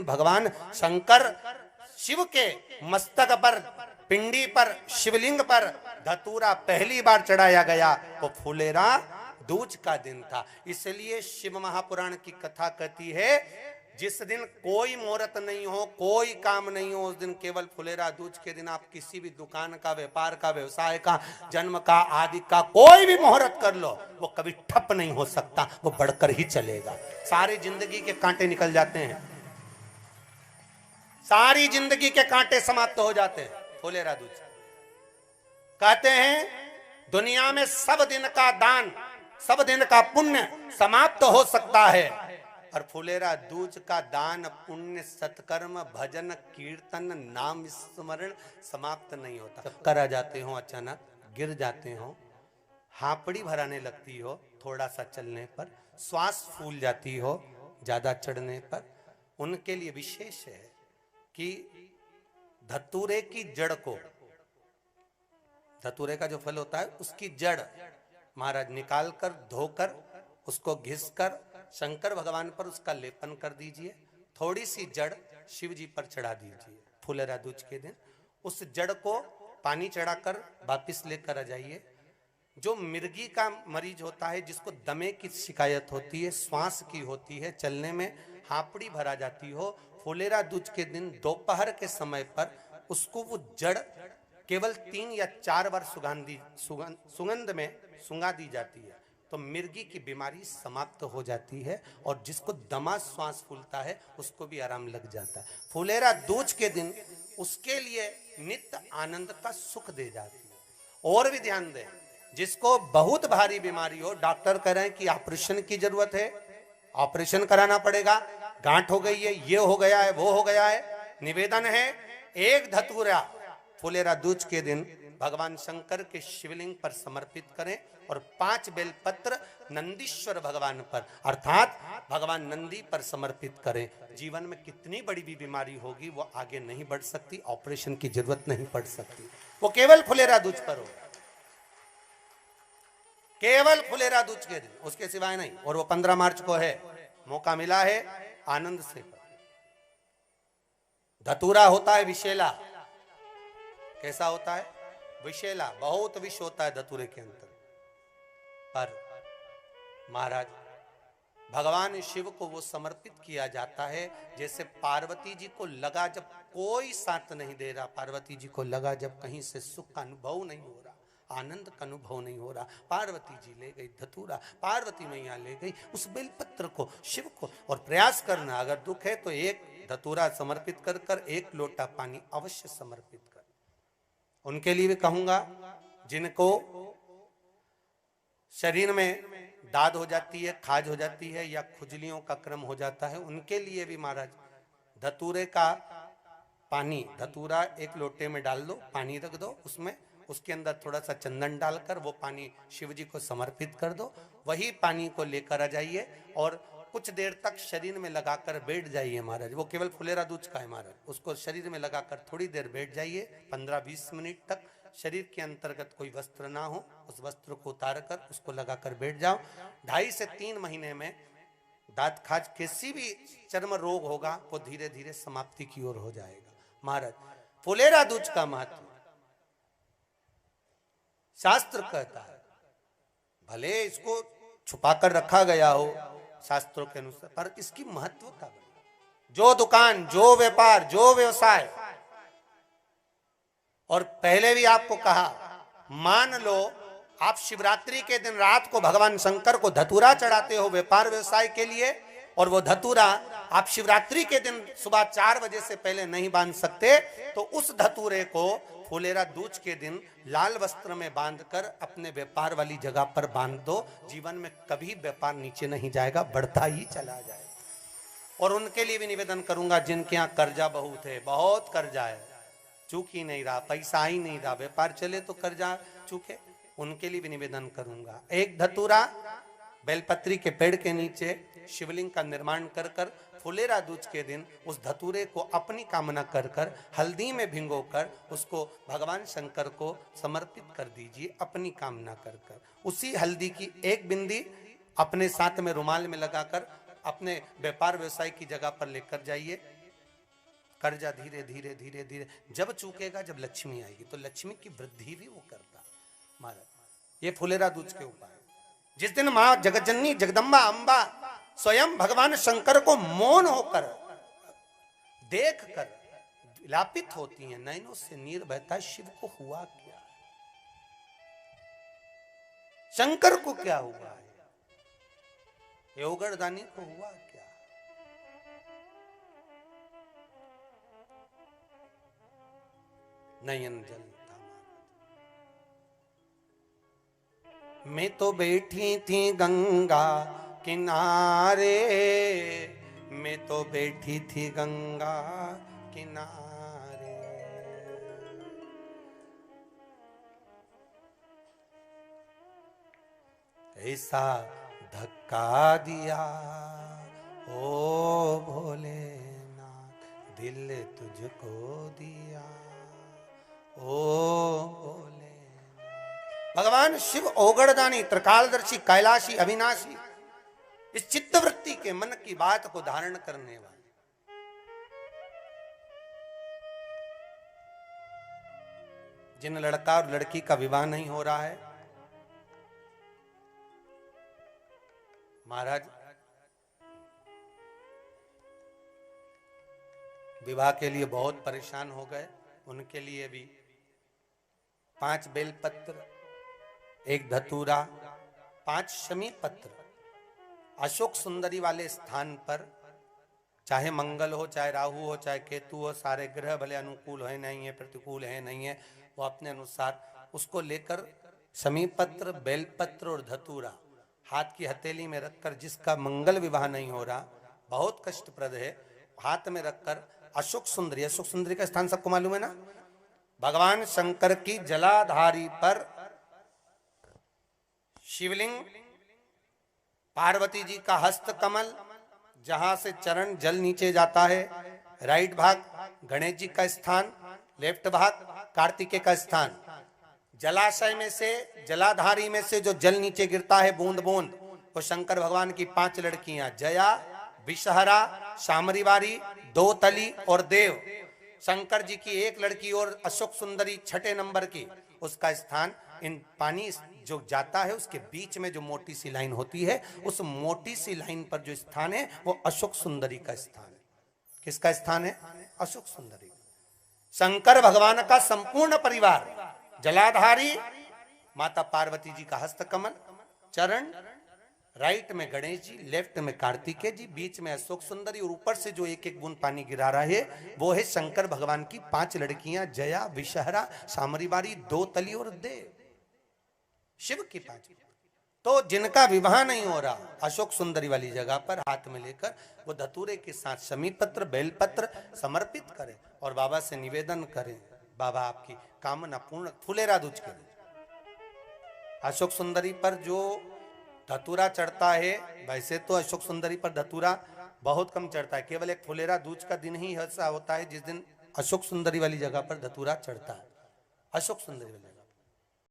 भगवान शंकर शिव के मस्तक पर, पिंडी पर, शिवलिंग पर धतूरा पहली बार चढ़ाया गया वो फुलेरा दूज का दिन था। इसलिए शिव महापुराण की कथा कहती है जिस दिन कोई मुहूर्त नहीं हो, कोई काम नहीं हो, उस दिन केवल फुलेरा दूज के दिन आप किसी भी दुकान का, व्यापार का, व्यवसाय का, जन्म का, आदि का कोई भी मुहूर्त कर लो, वो कभी ठप नहीं हो सकता, वो बढ़कर ही चलेगा। सारी जिंदगी के कांटे निकल जाते हैं, सारी जिंदगी के कांटे समाप्त हो जाते हैं फुलेरा दूज। कहते हैं दुनिया में सब दिन का दान, सब दिन का पुण्य समाप्त हो सकता है, और फुलेरा दूज का दान, पुण्य, सत्कर्म, भजन, कीर्तन, नाम स्मरण समाप्त नहीं होता। चक्कर आ जाते हो, अचानक गिर जाते हो, हापड़ी भराने लगती हो थोड़ा सा चलने पर, श्वास फूल जाती हो ज्यादा चढ़ने पर, उनके लिए विशेष है कि धतूरे की जड़ को, धतूरे का जो फल होता है उसकी जड़ महाराज निकाल कर, धोकर, उसको घिसकर शंकर भगवान पर उसका लेपन कर दीजिए। थोड़ी सी जड़ शिव जी पर चढ़ा दीजिए फुलेरा दूज के दिन। उस जड़ को पानी चढ़ाकर वापिस लेकर आ जाइए। जो मिर्गी का मरीज होता है, जिसको दमे की शिकायत होती है, श्वास की होती है, चलने में हापड़ी भरा जाती हो, फुलेरा दूज के दिन दोपहर के समय पर उसको वो जड़ केवल 3 या 4 बार सुगंध में सुंगा दी जाती है, तो मिर्गी की बीमारी समाप्त हो जाती है, और जिसको दमा श्वास फूलता है उसको भी आराम लग जाता है। फुलेरा दूज के दिन उसके लिए नित्य आनंद का सुख दे जाती है। और भी ध्यान दें, जिसको बहुत भारी बीमारी हो, डॉक्टर कह रहे हैं कि ऑपरेशन की जरूरत है, ऑपरेशन कराना पड़ेगा, गांठ हो गई है, ये हो गया है, वो हो गया है, निवेदन है एक धतूरा फुलेरा दूज के दिन भगवान शंकर के शिवलिंग पर समर्पित करें, और 5 बेलपत्र नंदीश्वर भगवान पर अर्थात भगवान नंदी पर समर्पित करें। जीवन में कितनी बड़ी भी बीमारी होगी वो आगे नहीं बढ़ सकती, ऑपरेशन की जरूरत नहीं पड़ सकती, वो केवल फुलेरा दूज पर हो, केवल फुलेरा दूज के दिन, उसके सिवाय नहीं। और वो 15 मार्च को है, मौका मिला है, आनंद से। धतूरा होता है विषैला। कैसा होता है? विषैला, बहुत विष होता है धतूरे के अंदर। पर महाराज भगवान शिव को वो समर्पित किया जाता है जैसे पार्वती जी को लगा, जब कोई साथ नहीं दे रहा, पार्वती जी को लगा जब कहीं से सुख का अनुभव नहीं हो रहा, आनंद का अनुभव नहीं हो रहा, पार्वती जी ले गई धतूरा, पार्वती मैया ले गई उस बेलपत्र को शिव को। और प्रयास करना, अगर दुख है तो एक धतूरा समर्पित कर कर 1 लोटा पानी अवश्य समर्पित कर। उनके लिए भी कहूंगा जिनको शरीर में दाद हो जाती है, खाज हो जाती है, या खुजलियों का क्रम हो जाता है, उनके लिए भी महाराज धतूरे का पानी, धतूरा 1 लोटे में डाल दो, पानी रख दो उसमें, उसके अंदर थोड़ा सा चंदन डालकर वो पानी शिव जी को समर्पित कर दो। वही पानी को लेकर आ जाइए और कुछ देर तक शरीर में लगाकर बैठ जाइए महाराज। वो केवल फुलेरा दूज का है महाराज, उसको शरीर में लगाकर थोड़ी देर बैठ जाइए, 15-20 मिनट तक। शरीर के अंतर्गत कोई वस्त्र ना हो, उस वस्त्र को उतार कर उसको लगाकर बैठ जाओ। 2.5 से 3 महीने में दांत खाज, किसी भी चर्म रोग होगा वो धीरे धीरे समाप्ति की ओर हो जाएगा। महाराज फुलेरा दूज का महत्व शास्त्र कहता है, भले इसको छुपा कर रखा गया हो शास्त्रों के अनुसार, पर इसकी महत्व का जो दुकान, जो व्यापार, जो व्यवसाय, और पहले भी आपको कहा, मान लो आप शिवरात्रि के दिन रात को भगवान शंकर को धतूरा चढ़ाते हो व्यापार व्यवसाय के लिए, और वो धतूरा आप शिवरात्रि के दिन सुबह 4 बजे से पहले नहीं बांध सकते, तो उस धतूरे को फुलेरा दूज के दिन लाल वस्त्र में बांधकर अपने व्यापार वाली जगह पर बांध दो। जीवन में कभी व्यापार नीचे नहीं जाएगा, बढ़ता ही चला जाएगा। और उनके लिए भी निवेदन करूंगा जिनके यहाँ कर्जा बहुत है, बहुत कर्जा है, चूक ही नहीं रहा, पैसा ही नहीं रहा, व्यापार चले तो कर्जा चूके, उनके लिए भी निवेदन करूंगा, एक धतूरा बेलपत्री के पेड़ के नीचे शिवलिंग का निर्माण कर कर फुलेरा दूज के दिन उस धतूरे को अपनी कामना कर कर हल्दी में भिगोकर उसको भगवान शंकर को समर्पित कर दीजिए अपनी कामना कर कर। उसी हल्दी की 1 बिंदी अपने साथ में रुमाल में लगाकर अपने व्यापार व्यवसाय की जगह पर लेकर जाइए। कर्जा धीरे धीरे धीरे धीरे जब चूकेगा, जब लक्ष्मी आएगी, तो लक्ष्मी की वृद्धि भी वो करता महाराज। ये फुलेरा दूज के उपाय। जिस दिन मां जगतजननी जगदम्बा अंबा स्वयं भगवान शंकर को मौन होकर देख कर विलापित होती हैं, नैनों से नीर बहता, शिव को हुआ क्या, शंकर को क्या हुआ है, योगरदानी को हुआ क्या। नयन जल था। मैं तो बैठी थी गंगा किनारे, मैं तो बैठी थी गंगा किनारे, ऐसा धक्का दिया ओ भोलेनाथ, दिल तुझको दिया ओ भोलेनाथ। भगवान शिव ओगड़दानी, त्रिकालदर्शी, कैलाशी, अविनाशी, इस चित्तवृत्ति के मन की बात को धारण करने वाले, जिन लड़का और लड़की का विवाह नहीं हो रहा है, महाराज विवाह के लिए बहुत परेशान हो गए, उनके लिए भी 5 बेलपत्र, 1 धतूरा, 5 शमी पत्र अशोक सुंदरी वाले स्थान पर, चाहे मंगल हो, चाहे राहु हो, चाहे केतु हो, सारे ग्रह भले अनुकूल है नहीं है, प्रतिकूल है नहीं है, वो अपने अनुसार उसको लेकर शमी पत्र, बेलपत्र और धतूरा हाथ की हथेली में रखकर, जिसका मंगल विवाह नहीं हो रहा, बहुत कष्टप्रद है, हाथ में रखकर अशोक सुंदरी, अशोक सुंदरी का स्थान सबको मालूम है ना, भगवान शंकर की जलाधारी पर शिवलिंग, पार्वती जी का हस्त कमल, जहां से चरण जल नीचे जाता है, राइट भाग गणेश जी का स्थान, लेफ्ट भाग कार्तिकेय का स्थान, जलाशय में से, जलाधारी में से जो जल नीचे गिरता है बूंद बूंद, वो शंकर भगवान की 5 लड़कियां, जया, विषहरा, शामरीवारी, दोतली और देव। शंकर जी की 1 लड़की और अशोक सुंदरी 6ठे नंबर की, उसका स्थान, इन पानी जो जाता है उसके बीच में जो मोटी सी लाइन होती है, उस मोटी सी लाइन पर जो स्थान है वो अशोक सुंदरी का स्थान है। किसका स्थान है? अशोक सुंदरी। शंकर भगवान का संपूर्ण परिवार, जलाधारी माता पार्वती जी का हस्तकमल, चरण, राइट में गणेश जी, लेफ्ट में कार्तिकेय जी, बीच में अशोक सुंदरी, और ऊपर से जो 1-1 बूंद पानी गिरा रहा है वो है शंकर भगवान की 5 लड़कियां, जया, विषहरा, शामरीवारी, दोतली और देव। शिव की 5, तो जिनका विवाह नहीं हो रहा, अशोक सुंदरी वाली जगह पर हाथ में लेकर वो धतूरे के साथ शमी पत्र, बेलपत्र समर्पित करें और बाबा से निवेदन करें, बाबा आपकी कामना पूर्ण। फुलेरा दूज के अशोक सुंदरी पर जो धतूरा चढ़ता है, वैसे तो अशोक सुंदरी पर धतूरा बहुत कम चढ़ता है, केवल एक फुलेरा दूज का दिन ही ऐसा होता है जिस दिन अशोक सुंदरी वाली जगह पर धतूरा चढ़ता है। अशोक सुंदरी वाली